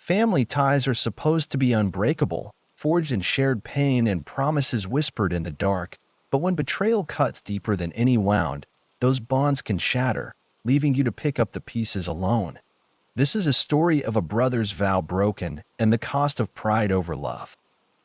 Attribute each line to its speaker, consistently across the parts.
Speaker 1: Family ties are supposed to be unbreakable, forged in shared pain and promises whispered in the dark. But when betrayal cuts deeper than any wound, those bonds can shatter, leaving you to pick up the pieces alone. This is a story of a brother's vow broken and the cost of pride over love.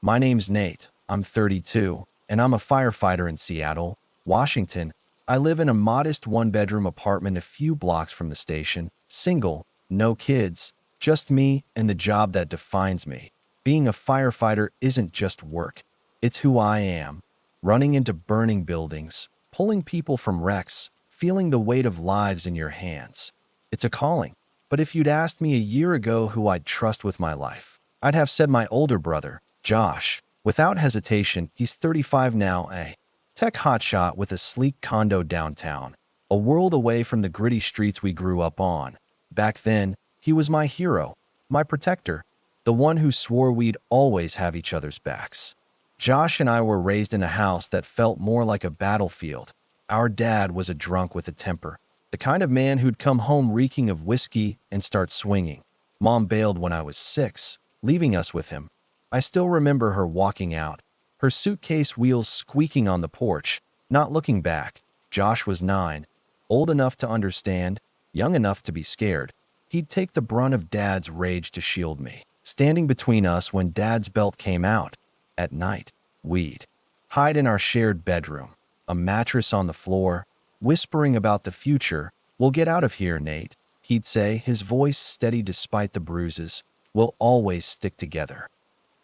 Speaker 1: My name's Nate. I'm 32, and I'm a firefighter in Seattle, Washington. I live in a modest one-bedroom apartment a few blocks from the station, single, no kids, just me and the job that defines me. Being a firefighter isn't just work, it's who I am. Running into burning buildings, pulling people from wrecks, feeling the weight of lives in your hands. It's a calling. But if you'd asked me a year ago who I'd trust with my life, I'd have said my older brother, Josh. Without hesitation, he's 35 now, a tech hotshot with a sleek condo downtown, a world away from the gritty streets we grew up on. Back then, he was my hero, my protector, the one who swore we'd always have each other's backs. Josh and I were raised in a house that felt more like a battlefield. Our dad was a drunk with a temper, the kind of man who'd come home reeking of whiskey and start swinging. Mom bailed when I was 6, leaving us with him. I still remember her walking out, her suitcase wheels squeaking on the porch, not looking back. Josh was 9, old enough to understand, young enough to be scared. He'd take the brunt of Dad's rage to shield me, standing between us when Dad's belt came out. At night, we'd hide in our shared bedroom, a mattress on the floor, whispering about the future. "We'll get out of here, Nate," he'd say, his voice steady despite the bruises. "We'll always stick together."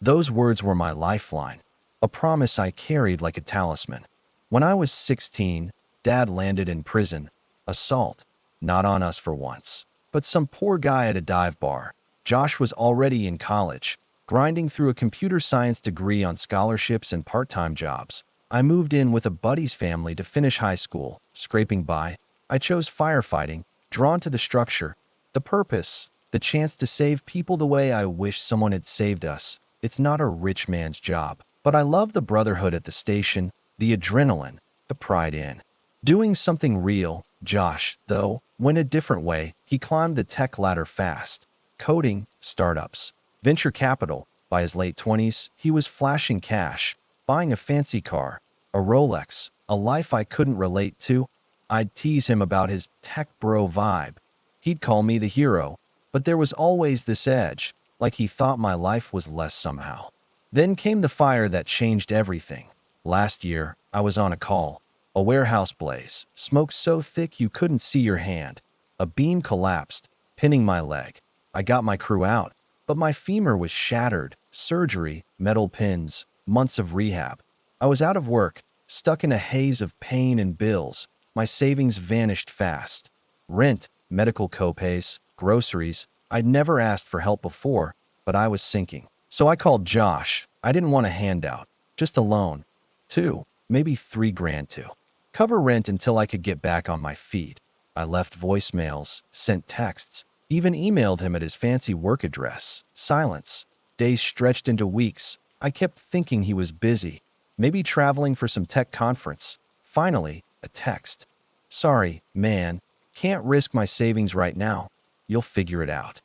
Speaker 1: Those words were my lifeline, a promise I carried like a talisman. When I was 16, Dad landed in prison. Assault. Not on us for once, but some poor guy at a dive bar. Josh was already in college, grinding through a computer science degree on scholarships and part-time jobs. I moved in with a buddy's family to finish high school, scraping by. I chose firefighting, drawn to the structure, the purpose, the chance to save people the way I wish someone had saved us. It's not a rich man's job, but I love the brotherhood at the station, the adrenaline, the pride in doing something real. Josh, though, went a different way. He climbed the tech ladder fast. Coding, startups, venture capital. By his late 20s, he was flashing cash, buying a fancy car, a Rolex, a life I couldn't relate to. I'd tease him about his tech bro vibe. He'd call me the hero, but there was always this edge, like he thought my life was less somehow. Then came the fire that changed everything. Last year, I was on a call. A warehouse blaze, smoke so thick you couldn't see your hand. A beam collapsed, pinning my leg. I got my crew out, but my femur was shattered. Surgery, metal pins, months of rehab. I was out of work, stuck in a haze of pain and bills. My savings vanished fast. Rent, medical copays, groceries. I'd never asked for help before, but I was sinking. So I called Josh. I didn't want a handout, just a loan. 2, maybe 3 grand to cover rent until I could get back on my feet. I left voicemails, sent texts, even emailed him at his fancy work address. Silence. Days stretched into weeks. I kept thinking he was busy, maybe traveling for some tech conference. Finally, a text. "Sorry, man, can't risk my savings right now. You'll figure it out."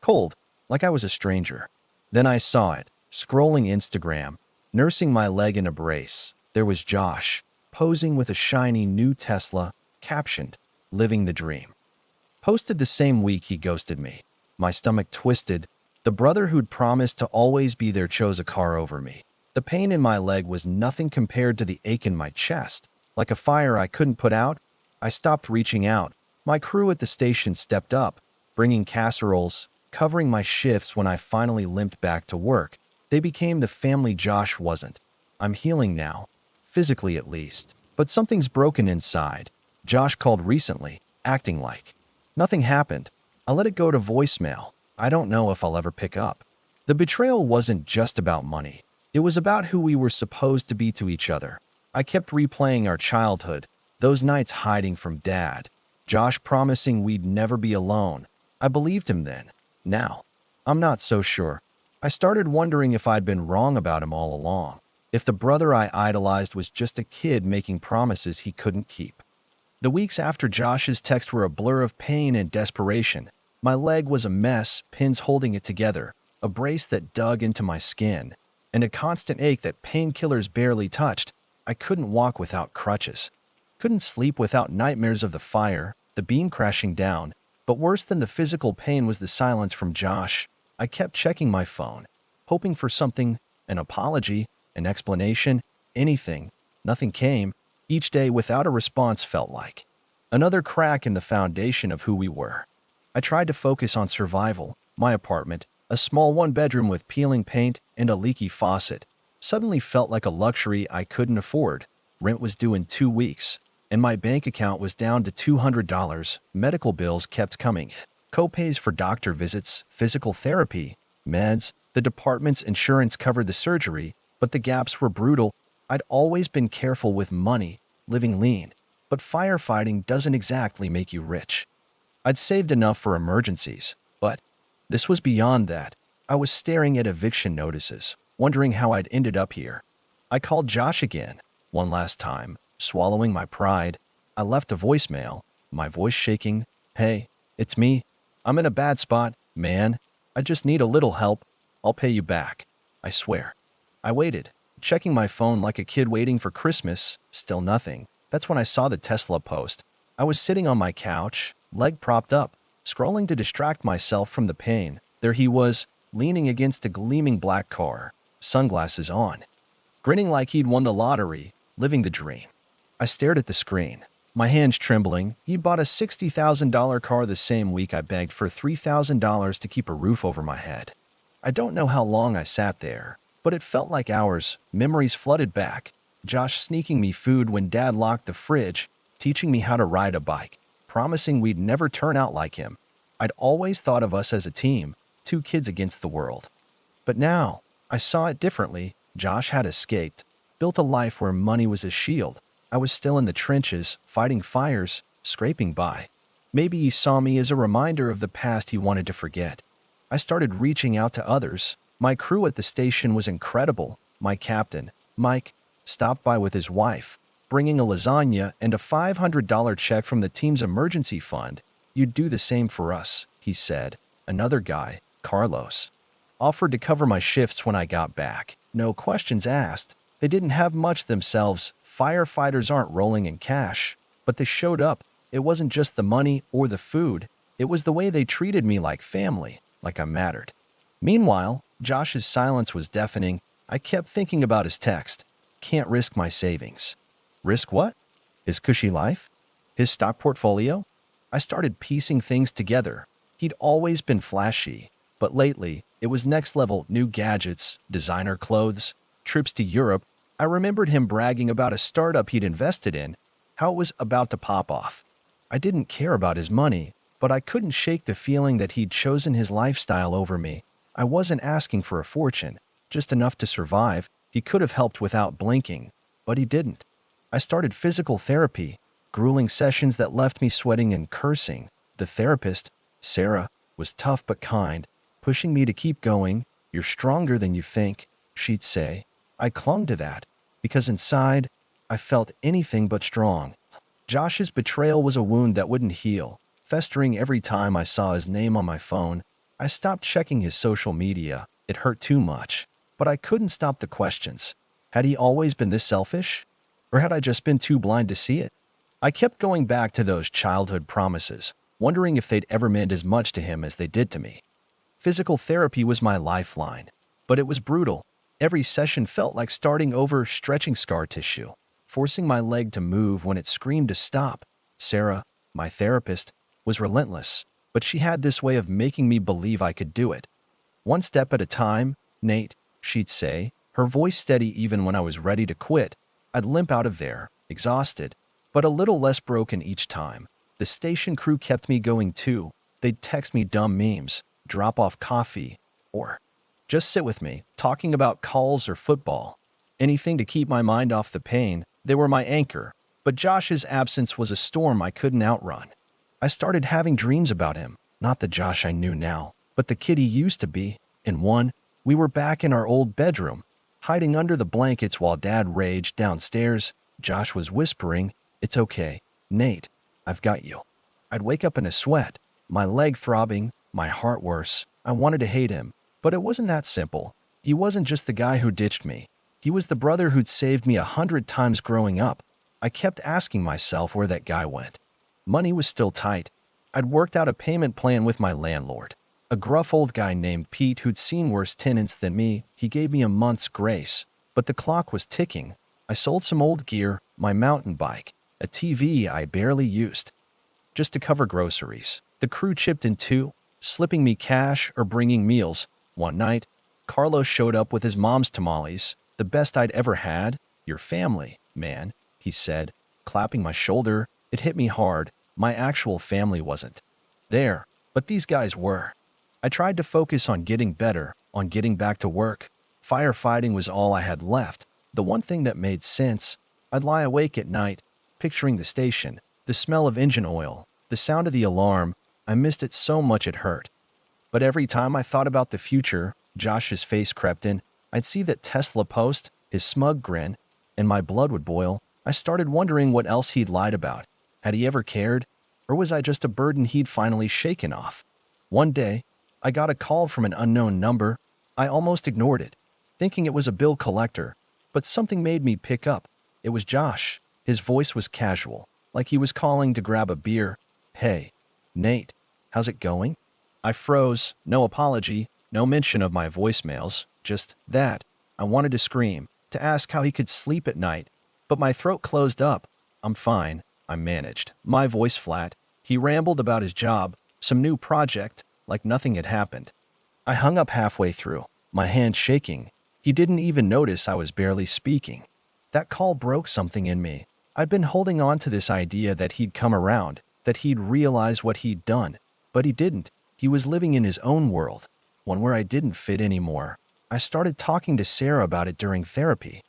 Speaker 1: Cold, like I was a stranger. Then I saw it, scrolling Instagram, nursing my leg in a brace. There was Josh, posing with a shiny new Tesla, captioned, "Living the dream." Posted the same week he ghosted me. My stomach twisted. The brother who'd promised to always be there chose a car over me. The pain in my leg was nothing compared to the ache in my chest. Like a fire I couldn't put out, I stopped reaching out. My crew at the station stepped up, bringing casseroles, covering my shifts when I finally limped back to work. They became the family Josh wasn't. I'm healing now, physically at least, but something's broken inside. Josh called recently, acting like nothing happened. I let it go to voicemail. I don't know if I'll ever pick up. The betrayal wasn't just about money. It was about who we were supposed to be to each other. I kept replaying our childhood, those nights hiding from Dad, Josh promising we'd never be alone. I believed him then. Now, I'm not so sure. I started wondering if I'd been wrong about him all along. If the brother I idolized was just a kid making promises he couldn't keep. The weeks after Josh's text were a blur of pain and desperation. My leg was a mess, pins holding it together, a brace that dug into my skin, and a constant ache that painkillers barely touched. I couldn't walk without crutches. Couldn't sleep without nightmares of the fire, the beam crashing down. But worse than the physical pain was the silence from Josh. I kept checking my phone, hoping for something, an apology, an explanation, anything. Nothing came. Each day without a response felt like another crack in the foundation of who we were. I tried to focus on survival. My apartment, a small one-bedroom with peeling paint and a leaky faucet, suddenly felt like a luxury I couldn't afford. Rent was due in 2 weeks, and my bank account was down to $200. Medical bills kept coming. Copays for doctor visits, physical therapy, meds. The department's insurance covered the surgery, but the gaps were brutal. I'd always been careful with money, living lean, but firefighting doesn't exactly make you rich. I'd saved enough for emergencies, but this was beyond that. I was staring at eviction notices, wondering how I'd ended up here. I called Josh again, one last time, swallowing my pride. I left a voicemail, my voice shaking. "Hey, it's me. I'm in a bad spot, man. I just need a little help. I'll pay you back. I swear." I waited, checking my phone like a kid waiting for Christmas. Still nothing. That's when I saw the Tesla post. I was sitting on my couch, leg propped up, scrolling to distract myself from the pain. There he was, leaning against a gleaming black car, sunglasses on, grinning like he'd won the lottery, living the dream. I stared at the screen, my hands trembling. He'd bought a $60,000 car the same week I begged for $3,000 to keep a roof over my head. I don't know how long I sat there, but it felt like hours. Memories flooded back. Josh sneaking me food when Dad locked the fridge, teaching me how to ride a bike, promising we'd never turn out like him. I'd always thought of us as a team, 2 kids against the world. But now, I saw it differently. Josh had escaped, built a life where money was his shield. I was still in the trenches, fighting fires, scraping by. Maybe he saw me as a reminder of the past he wanted to forget. I started reaching out to others. My crew at the station was incredible. My captain, Mike, stopped by with his wife, bringing a lasagna and a $500 check from the team's emergency fund. "You'd do the same for us," he said. Another guy, Carlos, offered to cover my shifts when I got back. No questions asked. They didn't have much themselves. Firefighters aren't rolling in cash, but they showed up. It wasn't just the money or the food. It was the way they treated me like family, like I mattered. Meanwhile, Josh's silence was deafening. I kept thinking about his text. "Can't risk my savings." Risk what? His cushy life? His stock portfolio? I started piecing things together. He'd always been flashy, but lately, it was next level: new gadgets, designer clothes, trips to Europe. I remembered him bragging about a startup he'd invested in, how it was about to pop off. I didn't care about his money, but I couldn't shake the feeling that he'd chosen his lifestyle over me. I wasn't asking for a fortune, just enough to survive. He could have helped without blinking, but he didn't. I started physical therapy, grueling sessions that left me sweating and cursing. The therapist, Sarah, was tough but kind, pushing me to keep going. "You're stronger than you think," she'd say. I clung to that, because inside, I felt anything but strong. Josh's betrayal was a wound that wouldn't heal, festering every time I saw his name on my phone. I stopped checking his social media. It hurt too much. But I couldn't stop the questions. Had he always been this selfish? Or had I just been too blind to see it? I kept going back to those childhood promises, wondering if they'd ever meant as much to him as they did to me. Physical therapy was my lifeline, but it was brutal. Every session felt like starting over, stretching scar tissue, forcing my leg to move when it screamed to stop. Sarah, my therapist, was relentless, but she had this way of making me believe I could do it. "One step at a time, Nate," she'd say, her voice steady even when I was ready to quit. I'd limp out of there, exhausted, but a little less broken each time. The station crew kept me going too. They'd text me dumb memes, drop off coffee, or just sit with me, talking about calls or football. Anything to keep my mind off the pain. They were my anchor, but Josh's absence was a storm I couldn't outrun. I started having dreams about him, not the Josh I knew now, but the kid he used to be. In one, we were back in our old bedroom, hiding under the blankets while Dad raged downstairs. Josh was whispering, "It's okay, Nate, I've got you." I'd wake up in a sweat, My leg throbbing, my heart worse. I wanted to hate him, but it wasn't that simple. He wasn't just the guy who ditched me. He was the brother who'd saved me 100 times growing up. I kept asking myself where that guy went. Money was still tight. I'd worked out a payment plan with my landlord, a gruff old guy named Pete who'd seen worse tenants than me. He gave me a month's grace, but the clock was ticking. I sold some old gear, my mountain bike, a TV I barely used, just to cover groceries. The crew chipped in too, slipping me cash or bringing meals. One night, Carlos showed up with his mom's tamales, the best I'd ever had. Your family, man, he said, clapping my shoulder. It hit me hard. My actual family wasn't there, but these guys were. I tried to focus on getting better, on getting back to work. Firefighting was all I had left, the one thing that made sense. I'd lie awake at night, picturing the station, the smell of engine oil, the sound of the alarm. I missed it so much it hurt. But every time I thought about the future, Josh's face crept in. I'd see that Tesla post, his smug grin, and my blood would boil. I started wondering what else he'd lied about. Had he ever cared? Or was I just a burden he'd finally shaken off? One day, I got a call from an unknown number. I almost ignored it, thinking it was a bill collector, but something made me pick up. It was Josh. His voice was casual, like he was calling to grab a beer. Hey, Nate, how's it going? I froze. No apology, no mention of my voicemails, just that. I wanted to scream, to ask how he could sleep at night, but my throat closed up. I'm fine, I managed, my voice flat. He rambled about his job, some new project, like nothing had happened. I hung up halfway through, my hand shaking. He didn't even notice I was barely speaking. That call broke something in me. I'd been holding on to this idea that he'd come around, that he'd realize what he'd done. But he didn't. He was living in his own world, one where I didn't fit anymore. I started talking to Sarah about it during therapy.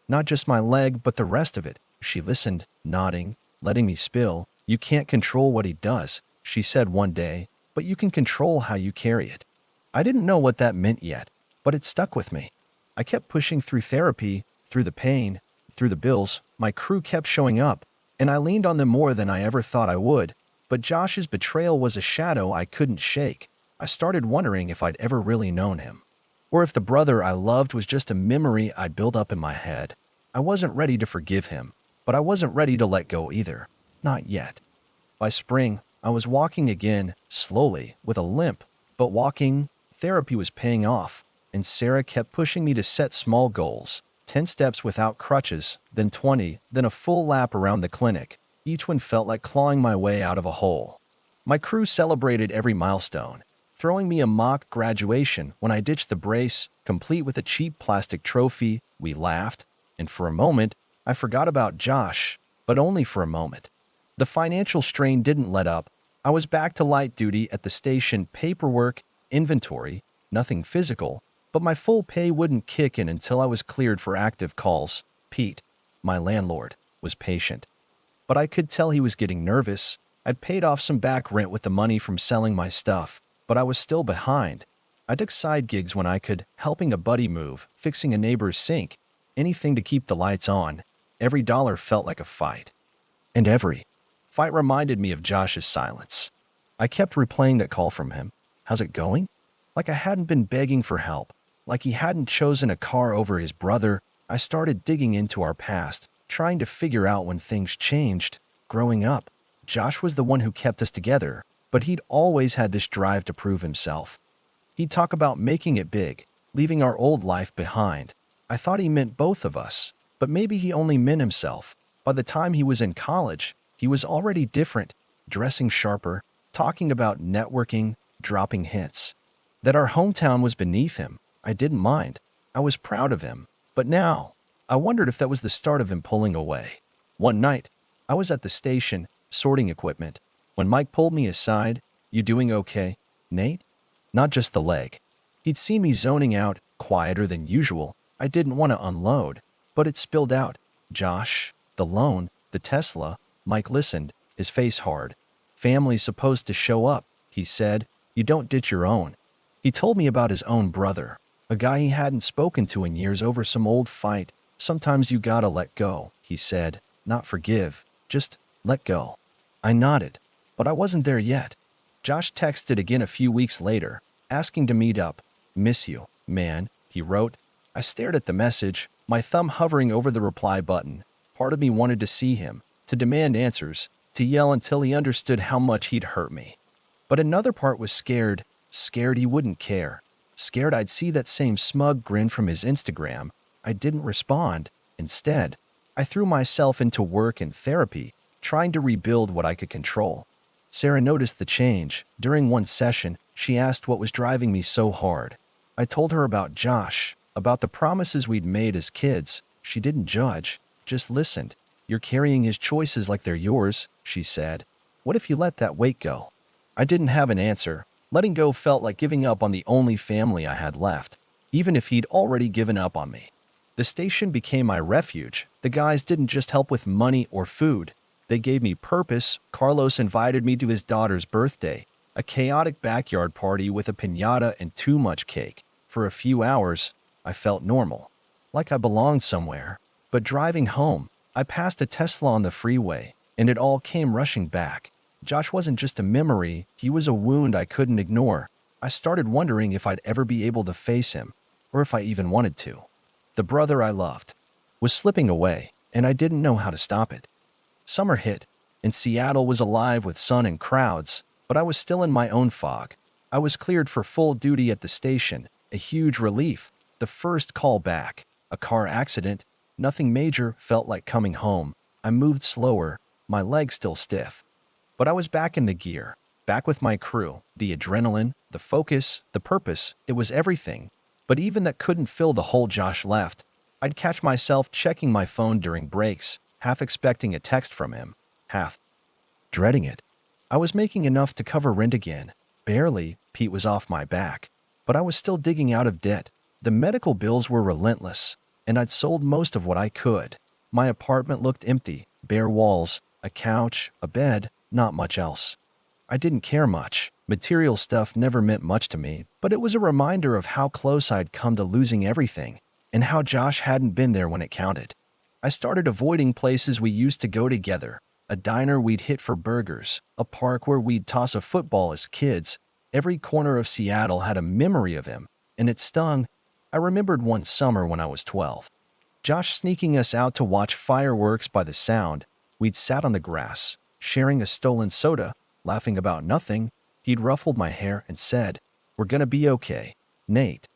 Speaker 1: Not just my leg, but the rest of it. She listened, nodding, letting me spill. You can't control what he does, she said one day, but you can control how you carry it. I didn't know what that meant yet, but it stuck with me. I kept pushing through therapy, through the pain, through the bills. My crew kept showing up, and I leaned on them more than I ever thought I would. But Josh's betrayal was a shadow I couldn't shake. I started wondering if I'd ever really known him, or if the brother I loved was just a memory I'd built up in my head. I wasn't ready to forgive him, but I wasn't ready to let go either. Not yet. By spring, I was walking again, slowly, with a limp, but walking. Therapy was paying off, and Sarah kept pushing me to set small goals. 10 steps without crutches, then 20, then a full lap around the clinic. Each one felt like clawing my way out of a hole. My crew celebrated every milestone, throwing me a mock graduation when I ditched the brace, complete with a cheap plastic trophy. We laughed, and for a moment, I forgot about Josh, but only for a moment. The financial strain didn't let up. I was back to light duty at the station, paperwork, inventory, nothing physical, but my full pay wouldn't kick in until I was cleared for active calls. Pete, my landlord, was patient, but I could tell he was getting nervous. I'd paid off some back rent with the money from selling my stuff, but I was still behind. I took side gigs when I could, helping a buddy move, fixing a neighbor's sink, anything to keep the lights on. Every dollar felt like a fight. And every fight reminded me of Josh's silence. I kept replaying that call from him. How's it going? Like I hadn't been begging for help, like he hadn't chosen a car over his brother. I started digging into our past, trying to figure out when things changed. Growing up, Josh was the one who kept us together, but he'd always had this drive to prove himself. He'd talk about making it big, leaving our old life behind. I thought he meant both of us, but maybe he only meant himself. By the time he was in college, he was already different, dressing sharper, talking about networking, dropping hints. That our hometown was beneath him, I didn't mind. I was proud of him. But now, I wondered if that was the start of him pulling away. One night, I was at the station, sorting equipment, when Mike pulled me aside. You doing okay, Nate? Not just the leg. He'd seen me zoning out, quieter than usual. I didn't want to unload, but it spilled out. Josh, the loan, the Tesla. Mike listened, his face hard. Family's supposed to show up, he said. You don't ditch your own. He told me about his own brother, a guy he hadn't spoken to in years over some old fight. Sometimes you gotta let go, he said. Not forgive, just let go. I nodded, but I wasn't there yet. Josh texted again a few weeks later, asking to meet up. "Miss you, man," he wrote. I stared at the message, my thumb hovering over the reply button. Part of me wanted to see him, to demand answers, to yell until he understood how much he'd hurt me. But another part was scared, scared he wouldn't care, scared I'd see that same smug grin from his Instagram. I didn't respond. Instead, I threw myself into work and therapy, trying to rebuild what I could control. Sarah noticed the change. During one session, she asked what was driving me so hard. I told her about Josh, about the promises we'd made as kids. She didn't judge, just listened. "You're carrying his choices like they're yours," she said. "What if you let that weight go?" I didn't have an answer. Letting go felt like giving up on the only family I had left, even if he'd already given up on me. The station became my refuge. The guys didn't just help with money or food. They gave me purpose. Carlos invited me to his daughter's birthday, a chaotic backyard party with a piñata and too much cake. For a few hours, I felt normal, like I belonged somewhere. But driving home, I passed a Tesla on the freeway, and it all came rushing back. Josh wasn't just a memory, he was a wound I couldn't ignore. I started wondering if I'd ever be able to face him, or if I even wanted to. The brother I loved was slipping away, and I didn't know how to stop it. Summer hit, and Seattle was alive with sun and crowds, but I was still in my own fog. I was cleared for full duty at the station, a huge relief. The first call back, a car accident, nothing major, felt like coming home. I moved slower, my legs still stiff. But I was back in the gear, back with my crew, the adrenaline, the focus, the purpose. It was everything. But even that couldn't fill the hole Josh left. I'd catch myself checking my phone during breaks, half expecting a text from him, half dreading it. I was making enough to cover rent again. Barely. Pete was off my back. But I was still digging out of debt. The medical bills were relentless, and I'd sold most of what I could. My apartment looked empty, bare walls, a couch, a bed, not much else. I didn't care much. Material stuff never meant much to me, but it was a reminder of how close I'd come to losing everything, and how Josh hadn't been there when it counted. I started avoiding places we used to go together, a diner we'd hit for burgers, a park where we'd toss a football as kids. Every corner of Seattle had a memory of him, and it stung. I remembered one summer when I was 12. Josh sneaking us out to watch fireworks by the sound. We'd sat on the grass, sharing a stolen soda, laughing about nothing. He'd ruffled my hair and said, "We're gonna be okay, Nate."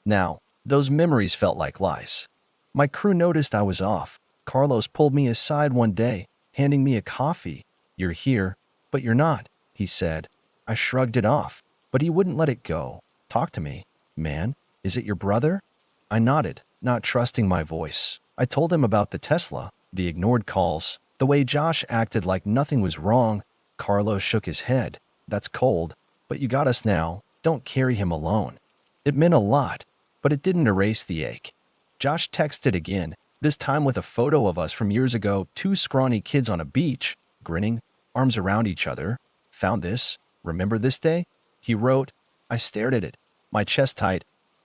Speaker 1: Now, those memories felt like lies. My crew noticed I was off. Carlos pulled me aside one day, handing me a coffee. "You're here, but you're not," he said. I shrugged it off, but he wouldn't let it go. "Talk to me, man. Is it your brother?" I nodded, not trusting my voice. I told him about the Tesla, the ignored calls, the way Josh acted like nothing was wrong. Carlos shook his head. "That's cold, but you got us now. Don't carry him alone." It meant a lot, but it didn't erase the ache. Josh texted again, this time with a photo of us from years ago, two scrawny kids on a beach, grinning, arms around each other. "Found this? Remember this day?" He wrote. I stared at it, my chest tight.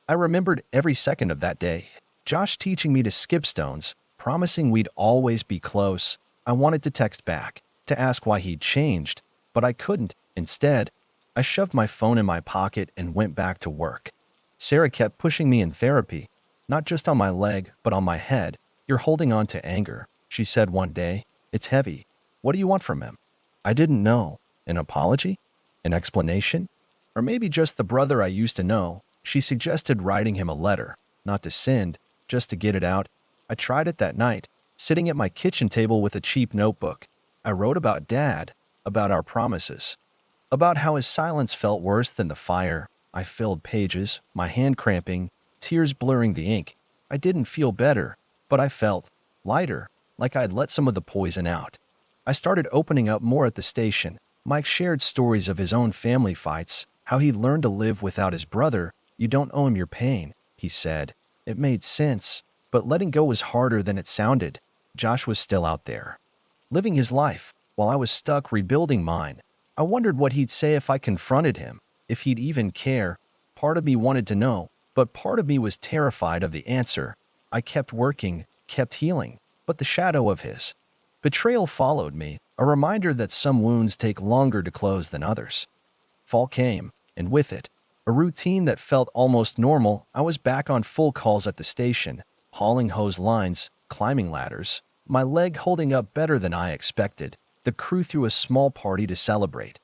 Speaker 1: I remembered every second of that day. Josh teaching me to skip stones, promising we'd always be close. I wanted to text back, to ask why he'd changed, but I couldn't. Instead, I shoved my phone in my pocket and went back to work. Sarah kept pushing me in therapy, not just on my leg, but on my head. "You're holding on to anger," she said one day. "It's heavy. What do you want from him?" I didn't know. An apology? An explanation? Or maybe just the brother I used to know. She suggested writing him a letter, not to send, just to get it out. I tried it that night, sitting at my kitchen table with a cheap notebook. I wrote about Dad, about our promises, about how his silence felt worse than the fire. I filled pages, my hand cramping, tears blurring the ink. I didn't feel better, but I felt lighter, like I'd let some of the poison out. I started opening up more at the station. Mike shared stories of his own family fights, how he learned to live without his brother. "You don't owe him your pain," he said. It made sense, but letting go was harder than it sounded. Josh was still out there, living his life, while I was stuck rebuilding mine. I wondered what he'd say if I confronted him, if he'd even care. Part of me wanted to know, but part of me was terrified of the answer. I kept working, kept healing, but the shadow of his betrayal followed me, a reminder that some wounds take longer to close than others. Fall came, and with it, a routine that felt almost normal. I was back on full calls at the station, hauling hose lines, climbing ladders, my leg holding up better than I expected. The crew threw a small party to celebrate.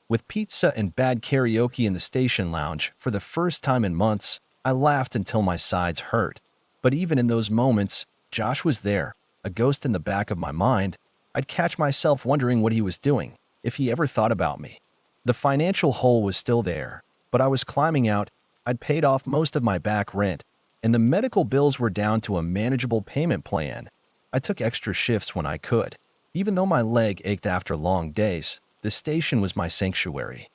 Speaker 1: With pizza and bad karaoke in the station lounge for the first time in months, I laughed until my sides hurt. But even in those moments, Josh was there, a ghost in the back of my mind. I'd catch myself wondering what he was doing, if he ever thought about me. The financial hole was still there, but I was climbing out. I'd paid off most of my back rent, and the medical bills were down to a manageable payment plan. I took extra shifts when I could. Even though my leg ached after long days, the station was my sanctuary,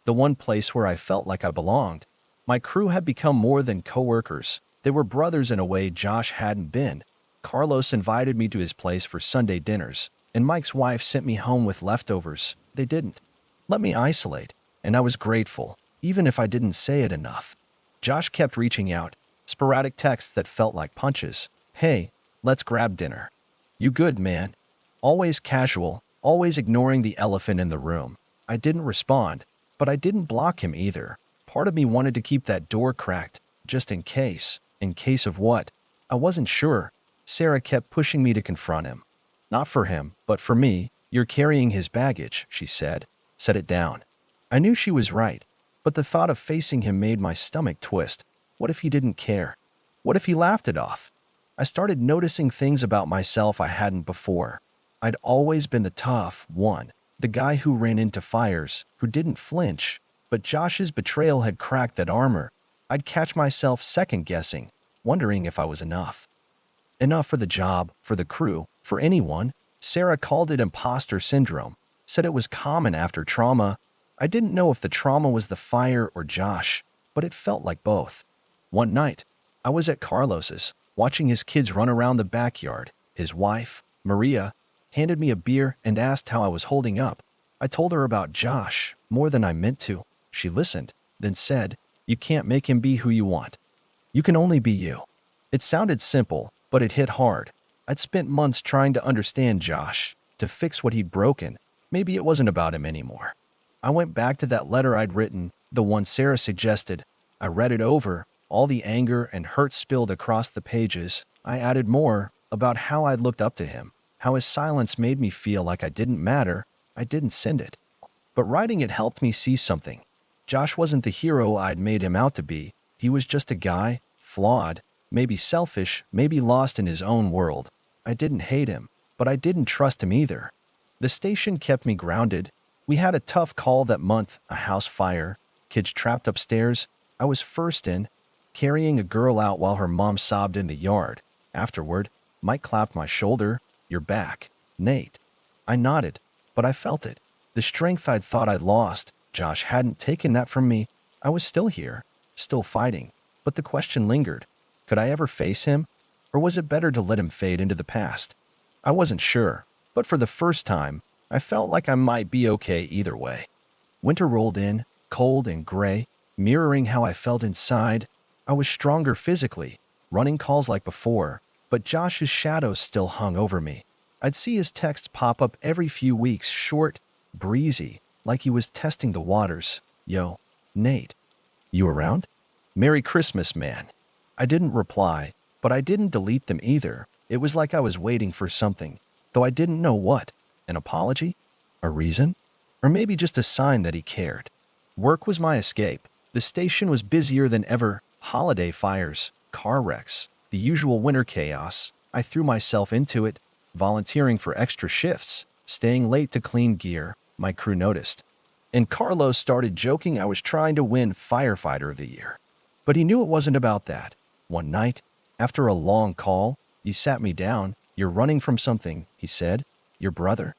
Speaker 1: the one place where I felt like I belonged. My crew had become more than coworkers. They were brothers in a way Josh hadn't been. Carlos invited me to his place for Sunday dinners, and Mike's wife sent me home with leftovers. They didn't let me isolate, and I was grateful, even if I didn't say it enough. Josh kept reaching out, sporadic texts that felt like punches. Hey, let's grab dinner. You good, man? Always casual, always ignoring the elephant in the room. I didn't respond, but I didn't block him either. Part of me wanted to keep that door cracked, just in case. In case of what? I wasn't sure. Sarah kept pushing me to confront him. Not for him, but for me. You're carrying his baggage, she said. Set it down. I knew she was right, but the thought of facing him made my stomach twist. What if he didn't care? What if he laughed it off? I started noticing things about myself I hadn't before. I'd always been the tough one, the guy who ran into fires, who didn't flinch, but Josh's betrayal had cracked that armor. I'd catch myself second-guessing, wondering if I was enough. Enough for the job, for the crew, for anyone. Sarah called it imposter syndrome, said it was common after trauma. I didn't know if the trauma was the fire or Josh, but it felt like both. One night, I was at Carlos's, watching his kids run around the backyard. His wife, Maria, handed me a beer and asked how I was holding up. I told her about Josh, more than I meant to. She listened, then said, "You can't make him be who you want. You can only be you." It sounded simple, but it hit hard. I'd spent months trying to understand Josh, to fix what he'd broken. Maybe it wasn't about him anymore. I went back to that letter I'd written, the one Sarah suggested. I read it over, all the anger and hurt spilled across the pages. I added more, about how I'd looked up to him, how his silence made me feel like I didn't matter. I didn't send it. But writing it helped me see something. Josh wasn't the hero I'd made him out to be. He was just a guy, flawed, maybe selfish, maybe lost in his own world. I didn't hate him, but I didn't trust him either. The station kept me grounded. We had a tough call that month, a house fire, kids trapped upstairs. I was first in, carrying a girl out while her mom sobbed in the yard. Afterward, Mike clapped my shoulder. "You're back, Nate." I nodded, but I felt it. The strength I'd thought I'd lost. Josh hadn't taken that from me. I was still here, still fighting. But the question lingered. Could I ever face him? Or was it better to let him fade into the past? I wasn't sure, but for the first time, I felt like I might be okay either way. Winter rolled in, cold and gray, mirroring how I felt inside. I was stronger physically, running calls like before, but Josh's shadow still hung over me. I'd see his texts pop up every few weeks, short, breezy, like he was testing the waters. "Yo, Nate, you around? Merry Christmas, man." I didn't reply, but I didn't delete them either. It was like I was waiting for something, though I didn't know what. An apology? A reason? Or maybe just a sign that he cared. Work was my escape. The station was busier than ever. Holiday fires, car wrecks, the usual winter chaos. I threw myself into it, volunteering for extra shifts, staying late to clean gear. My crew noticed. And Carlos started joking I was trying to win Firefighter of the Year. But he knew it wasn't about that. One night, after a long call, he sat me down. "You're running from something," he said. "Your brother."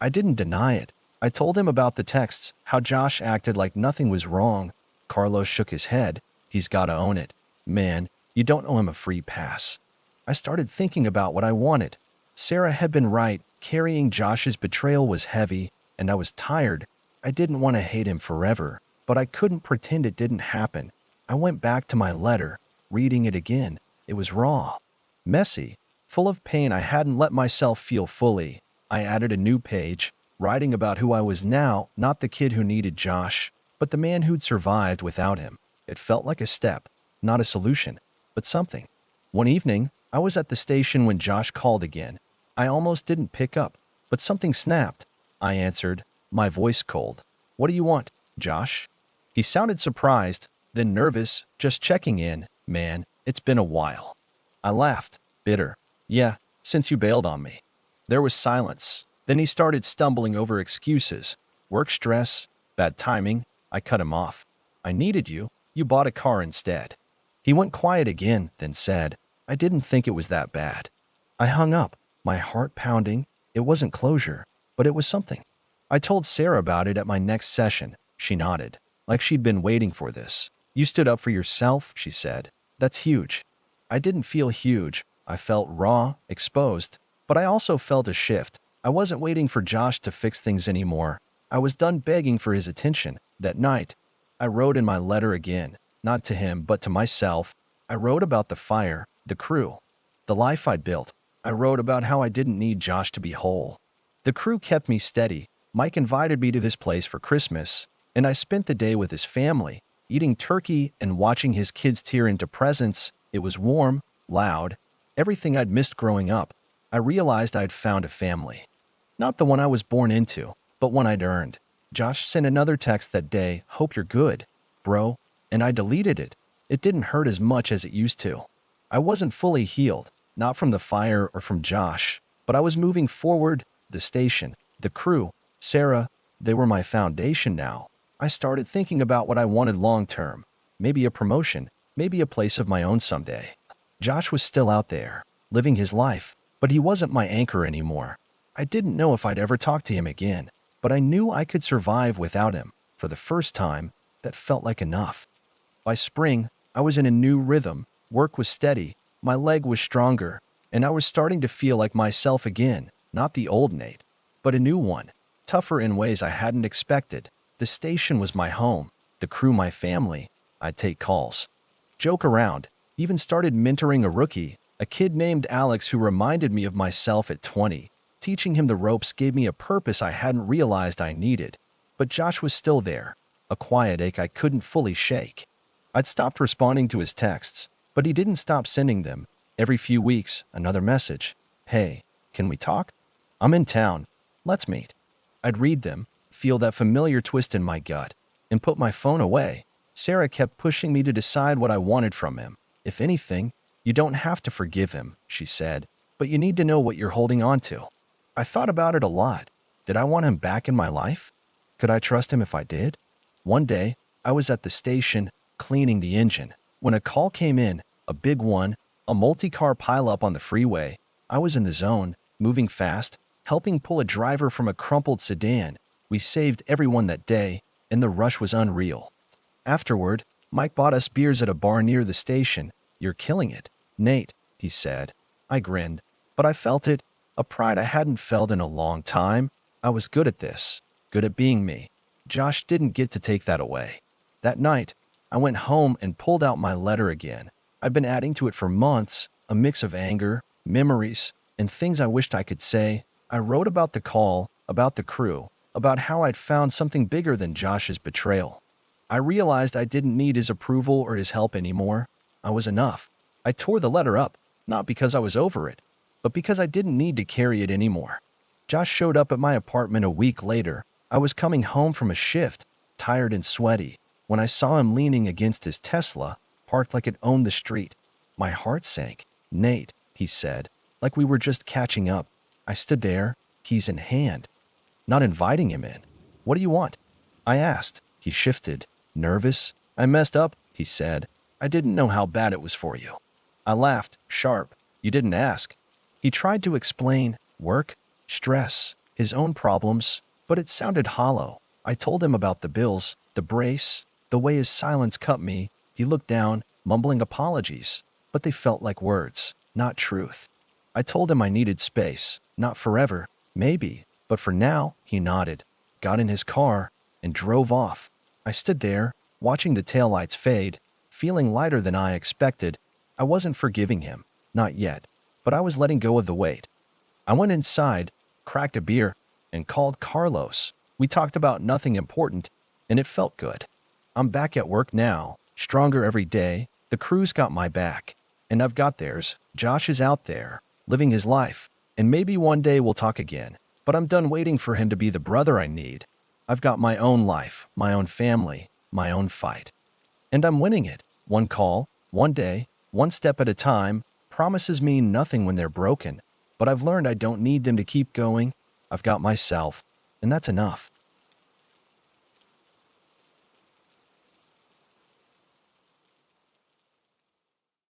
Speaker 1: I didn't deny it. I told him about the texts, how Josh acted like nothing was wrong. Carlos shook his head. "He's gotta own it. Man, you don't owe him a free pass." I started thinking about what I wanted. Sarah had been right. Carrying Josh's betrayal was heavy, and I was tired. I didn't want to hate him forever, but I couldn't pretend it didn't happen. I went back to my letter, reading it again. It was raw, messy, full of pain I hadn't let myself feel fully. I added a new page, writing about who I was now, not the kid who needed Josh. but the man who'd survived without him. It felt like a step, not a solution, but something. One evening, I was at the station when Josh called again. I almost didn't pick up, but something snapped. I answered, my voice cold. What do you want, Josh? He sounded surprised, then nervous, just checking in. Man, it's been a while. I laughed, bitter. Yeah, since you bailed on me. There was silence. Then he started stumbling over excuses. Work stress, bad timing. I cut him off. I needed you. You bought a car instead. He went quiet again, then said, I didn't think it was that bad. I hung up, my heart pounding. It wasn't closure, but it was something. I told Sarah about it at my next session. She nodded, like she'd been waiting for this. You stood up for yourself, she said. That's huge. I didn't feel huge. I felt raw, exposed, but I also felt a shift. I wasn't waiting for Josh to fix things anymore. I was done begging for his attention. That night, I wrote in my letter again, not to him, but to myself. I wrote about the fire, the crew, the life I'd built. I wrote about how I didn't need Josh to be whole. The crew kept me steady. Mike invited me to his place for Christmas, and I spent the day with his family, eating turkey and watching his kids tear into presents. It was warm, loud, everything I'd missed growing up. I realized I'd found a family. Not the one I was born into, but one I'd earned. Josh sent another text that day, hope you're good, bro, and I deleted it. It didn't hurt as much as it used to. I wasn't fully healed, not from the fire or from Josh, but I was moving forward. The station, the crew, Sarah, they were my foundation now. I started thinking about what I wanted long term. Maybe a promotion, maybe a place of my own someday. Josh was still out there, living his life, but he wasn't my anchor anymore. I didn't know if I'd ever talk to him again, but I knew I could survive without him. For the first time, that felt like enough. By spring, I was in a new rhythm. Work was steady, my leg was stronger, and I was starting to feel like myself again, not the old Nate, but a new one, tougher in ways I hadn't expected. The station was my home, the crew my family. I'd take calls, joke around, even started mentoring a rookie, a kid named Alex who reminded me of myself at 20. Teaching him the ropes gave me a purpose I hadn't realized I needed. But Josh was still there, a quiet ache I couldn't fully shake. I'd stopped responding to his texts, but he didn't stop sending them. Every few weeks, another message. Hey, can we talk? I'm in town. Let's meet. I'd read them, feel that familiar twist in my gut, and put my phone away. Sarah kept pushing me to decide what I wanted from him. If anything, you don't have to forgive him, she said, but you need to know what you're holding on to. I thought about it a lot. Did I want him back in my life? Could I trust him if I did? One day, I was at the station, cleaning the engine, when a call came in, a big one, a multi-car pileup on the freeway. I was in the zone, moving fast, helping pull a driver from a crumpled sedan. We saved everyone that day, and the rush was unreal. Afterward, Mike bought us beers at a bar near the station. You're killing it, Nate, he said. I grinned, but I felt it, a pride I hadn't felt in a long time. I was good at this, good at being me. Josh didn't get to take that away. That night, I went home and pulled out my letter again. I'd been adding to it for months, a mix of anger, memories, and things I wished I could say. I wrote about the call, about the crew, about how I'd found something bigger than Josh's betrayal. I realized I didn't need his approval or his help anymore. I was enough. I tore the letter up, not because I was over it, but because I didn't need to carry it anymore. Josh showed up at my apartment a week later. I was coming home from a shift, tired and sweaty, when I saw him leaning against his Tesla, parked like it owned the street. My heart sank. Nate, he said, like we were just catching up. I stood there, keys in hand, not inviting him in. What do you want? I asked. He shifted, nervous. I messed up, he said. I didn't know how bad it was for you. I laughed, sharp. You didn't ask. He tried to explain work, stress, his own problems, but it sounded hollow. I told him about the bills, the brace, the way his silence cut me. He looked down, mumbling apologies, but they felt like words, not truth. I told him I needed space, not forever, maybe, but for now. He nodded, got in his car, and drove off. I stood there, watching the taillights fade, feeling lighter than I expected. I wasn't forgiving him, not yet, but I was letting go of the weight. I went inside, cracked a beer, and called Carlos. We talked about nothing important. and it felt good. I'm back at work now, stronger every day. The crew's got my back, and I've got theirs. Josh is out there, living his life, and maybe one day we'll talk again. But I'm done waiting for him to be the brother I need. I've got my own life, my own family, my own fight. And I'm winning it. One call, one day, one step at a time. Promises mean nothing when they're broken, but I've learned I don't need them to keep going. I've got myself, and that's enough.